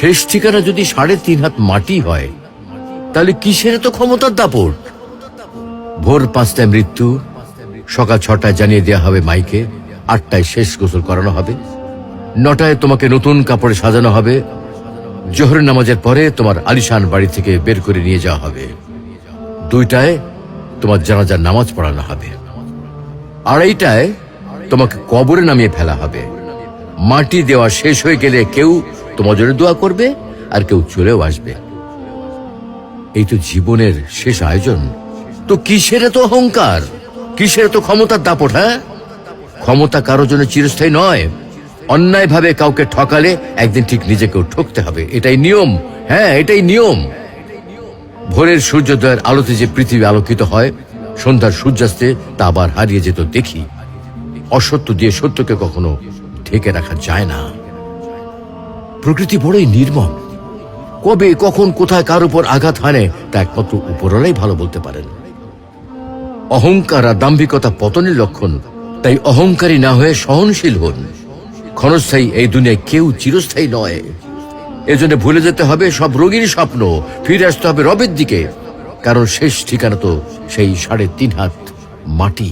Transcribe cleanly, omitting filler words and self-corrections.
শেষ ঠিকানা যদি 3.5 হাত মাটি হয়, তাহলে কিসের এত ক্ষমতার দাপট? ভোর 5টায় মৃত্যু, সকাল 6টায় জানিয়ে দেওয়া হবে মাইকে, 8টায় শেষ গোসল করানো হবে, 9টায় তোমাকে নতুন কাপড়ে সাজানো হবে, জোহরের নামাজের পরে তোমার আলিশান বাড়ি থেকে বের করে নিয়ে যাওয়া হবে, 2টায় তোমার জানাজার নামাজ পড়ানো হবে, 2:30টায় তোমাকে কবরে নামিয়ে ফেলা হবে। মাটি দেওয়া শেষ হয়ে গেলে কেউ তোমার জন্য দোয়া করবে আর কেউ চলেও আসবে। এই তো জীবনের শেষ আয়োজন। তো কিসের এত অহংকার, কিসের এত ক্ষমতার দাপট? হ্যাঁ, ক্ষমতা কারোর জন্য চিরস্থায়ী নয়। অন্যায় ভাবে কাউকে ঠকালে একদিন ঠিক নিজেকেও ঠকতে হবে, এটাই নিয়ম। হ্যাঁ, এটাই নিয়ম। ভোরের সূর্যোদয়ের আলোতে যে পৃথিবী আলোকিত হয়, সন্ধ্যার সূর্যাস্তে তা আবার হারিয়ে যেত দেখি। অসত্য দিয়ে সত্যকে কখনো ঢেকে রাখা যায় না। প্রকৃতি বড়ই নির্মম। কবে কখন কোথায় কার উপর আঘাত হানে তা একমাত্র উপরওয়ালাই ভালো বলতে পারেন। অহংকার আর দাম্ভিকতা পতনের লক্ষণ, তাই অহংকারী না হয়ে সহনশীল হন। ক্ষণস্থায়ী এই দুনিয়ায় কেউ চিরস্থায়ী নয়। এজন্য ভুলে যেতে হবে সব রোগীর স্বপ্ন, ফিরে আসতে হবে রবের দিকে, কারণ শেষ ঠিকানা তো সেই 3.5 হাত মাটি।